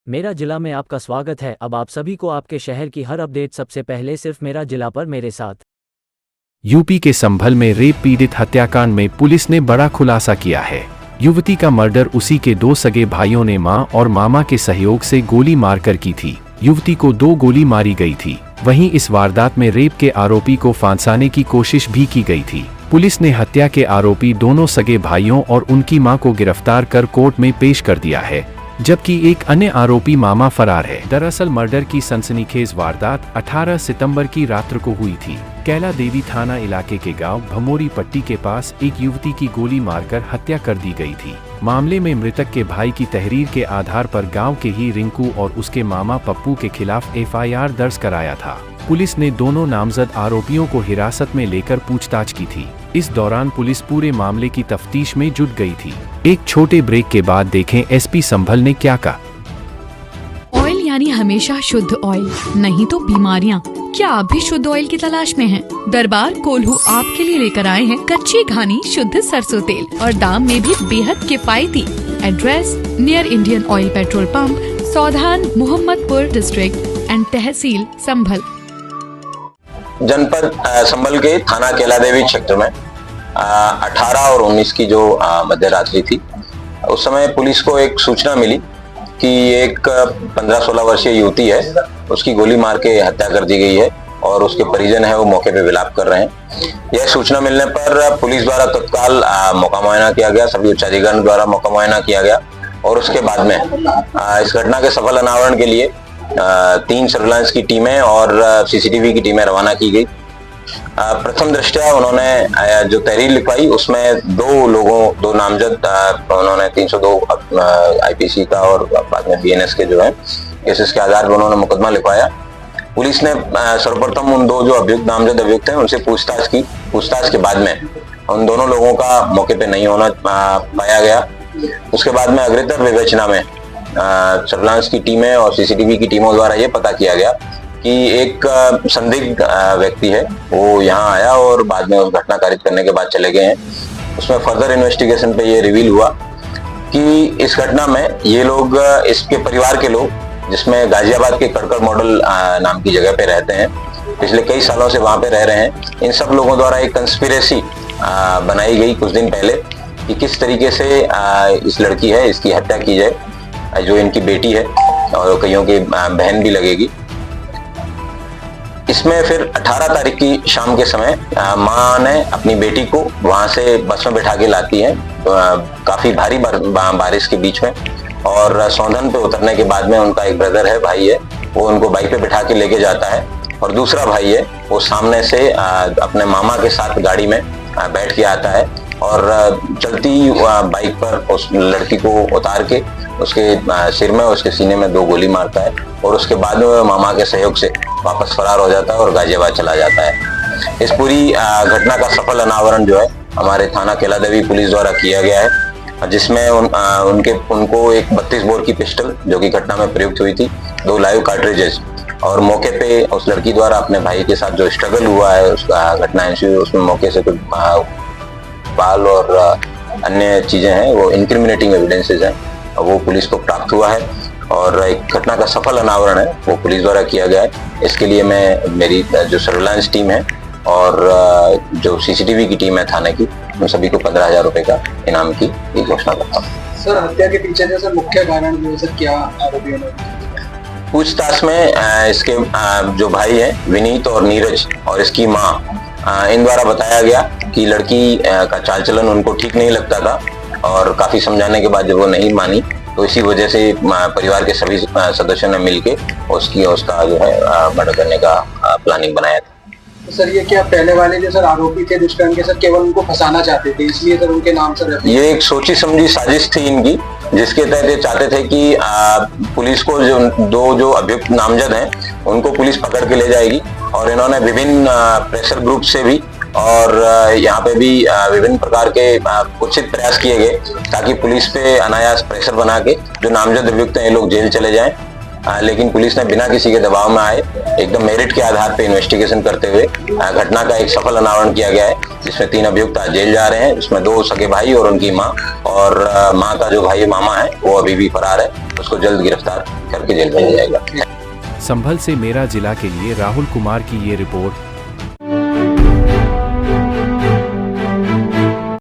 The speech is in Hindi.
मेरा जिला में आपका स्वागत है। अब आप सभी को आपके शहर की हर अपडेट सबसे पहले सिर्फ मेरा जिला पर मेरे साथ। यूपी के संभल में रेप पीड़ित हत्याकांड में पुलिस ने बड़ा खुलासा किया है। युवती का मर्डर उसी के दो सगे भाइयों ने मां और मामा के सहयोग से गोली मारकर की थी। युवती को 2 गोली मारी गई थी। वहीं इस वारदात में रेप के आरोपी को फांसाने की कोशिश भी की गई थी। पुलिस ने हत्या के आरोपी दोनों सगे भाइयों और उनकी मां को गिरफ्तार कर कोर्ट में पेश कर दिया है, जबकि एक अन्य आरोपी मामा फरार है। दरअसल मर्डर की सनसनीखेज वारदात 18 सितंबर की रात को हुई थी। कैला देवी थाना इलाके के गांव भमोरी पट्टी के पास एक युवती की गोली मारकर हत्या कर दी गई थी। मामले में मृतक के भाई की तहरीर के आधार पर गांव के ही रिंकू और उसके मामा पप्पू के खिलाफ FIR दर्ज कराया था। पुलिस ने दोनों नामजद आरोपियों को हिरासत में लेकर पूछताछ की थी। इस दौरान पुलिस पूरे मामले की तफ्तीश में जुट गई थी। एक छोटे ब्रेक के बाद देखें SP संभल ने क्या कहा। ऑयल यानी हमेशा शुद्ध ऑयल, नहीं तो बीमारियाँ। क्या आप भी शुद्ध ऑयल की तलाश में हैं? दरबार कोल्हू आपके लिए लेकर आए हैं कच्ची घानी शुद्ध सरसों तेल और दाम में भी बेहद किफायती। Address near Indian oil petrol pump, Saudhan, Mohammadpur district and tehsil Sambhal. जनपद संभल के थाना कैला देवी क्षेत्र में 18 और 19 की जो मध्य रात्रि थी, उस समय पुलिस को एक सूचना मिली कि एक 15-16 वर्षीय युवती है, उसकी गोली मार के हत्या कर दी गई है और उसके परिजन है वो मौके पे विलाप कर रहे हैं। यह सूचना मिलने पर पुलिस द्वारा तत्काल मौका मुआयना किया गया, सभी उच्चाधिकारियों द्वारा मौका मुआयना किया गया और उसके बाद में इस घटना के सफल अनावरण के लिए 3 सर्विलांस की टीमें और CCTV की टीमें रवाना की गई। प्रथम दृष्टया उन्होंने जो तहरीर लिखवाई उसमें 2 नामजद उन्होंने 302 IPC का और बाद में BNS के जो है केसेस के आधार पर उन्होंने मुकदमा लिखवाया। पुलिस ने सर्वप्रथम उन 2 जो नामजद अभियुक्त हैं उनसे पूछताछ की। पूछताछ के बाद में उन दोनों लोगों का मौके पे नहीं होना पाया गया। उसके बाद में अग्रेतर विवेचना में सर्विलांस की टीमें और CCTV की टीमों द्वारा ये पता किया गया कि एक संदिग्ध व्यक्ति है वो यहाँ आया और बाद में उस घटना कारित करने के बाद चले गए हैं। उसमें फर्दर इन्वेस्टिगेशन पे ये रिवील हुआ कि इस घटना में ये लोग, इसके परिवार के लोग, जिसमें गाजियाबाद के कड़कड़ मॉडल नाम की जगह पे रहते हैं, पिछले कई सालों से वहां पे रह रहे हैं। इन सब लोगों द्वारा एक कंस्पिरेसी बनाई गई कुछ दिन पहले कि किस तरीके से इस लड़की है इसकी हत्या की जाए, जो इनकी बेटी है और कईयों की बहन भी लगेगी। इसमें फिर 18 तारीख की शाम के समय माँ ने अपनी बेटी को वहां से बस में बैठा के लाती है, काफी भारी बारिश के बीच में, और सौंधन पे उतरने के बाद में उनका एक ब्रदर है, भाई है, वो उनको बाइक पे बैठा के लेके जाता है और दूसरा भाई है वो सामने से अपने मामा के साथ गाड़ी में बैठ के आता है और चलती बाइक पर उस लड़की को उतार के उसके सिर में, उसके सीने में 2 गोली मारता है और उसके बाद में मामा के सहयोग से वापस फरार हो जाता है और गाजियाबाद चला जाता है। इस पूरी घटना का सफल अनावरण जो है हमारे थाना कैला देवी पुलिस द्वारा किया गया है, जिसमें उनको एक 32 बोर की पिस्टल जो कि घटना में प्रयुक्त हुई थी, 2 लाइव कार्ट्रिजेस और मौके पे उस लड़की द्वारा अपने भाई के साथ जो स्ट्रगल हुआ है, उसका घटना उसमें मौके से कुछ बाल और अन्य चीजें हैं, वो इंक्रिमिनेटिंग एविडेंसेस हैं, वो पुलिस को प्राप्त हुआ है और एक घटना का सफल अनावरण है वो पुलिस द्वारा किया गया है। इसके लिए मैं मेरी जो सर्विलांस टीम है और जो CCTV की टीम है थाने की, उन सभी को 15,000 रुपए का इनाम की घोषणा करता हूँ। सर, हत्या के पीछे जैसे मुख्य कारण जो सर क्या आरोपियों ने? पूछताछ में इसके जो भाई है विनीत और नीरज और इसकी माँ, इन द्वारा बताया गया कि लड़की का चाल चलन उनको ठीक नहीं लगता था और काफी समझाने के बाद जब वो नहीं मानी तो इसी वजह से परिवार के सभी सदस्यों ने मिलके उसका जो है मर्डर करने का प्लानिंग बनाया था। तो सर ये क्या पहले वाले जो सर आरोपी थे दुष्कर्म के, सर केवल उनको फंसाना चाहते थे, इसलिए सर उनके नाम से रहते? ये एक सोची समझी साजिश थी इनकी, जिसके तहत ये चाहते थे कि पुलिस को जो 2 जो अभियुक्त नामजद हैं उनको पुलिस पकड़ के ले जाएगी और इन्होंने विभिन्न प्रेशर ग्रुप से भी और यहाँ पे भी विभिन्न प्रकार के कुत्सित प्रयास किए गए ताकि पुलिस पे अनायास प्रेशर बना के जो नामजद अभियुक्त हैं ये लोग जेल चले जाएं। लेकिन पुलिस ने बिना किसी के दबाव में आए एकदम मेरिट के आधार पर इन्वेस्टिगेशन करते हुए घटना का एक सफल अनावरण किया गया है, जिसमें 3 अभियुक्त आज जेल जा रहे हैं। इसमें 2 सगे भाई और उनकी मां, और मां का जो भाई मामा है वो अभी भी फरार है, उसको जल्द गिरफ्तार करके जेल भेजा जाएगा। संभल से मेरा जिला के लिए राहुल कुमार की ये रिपोर्ट।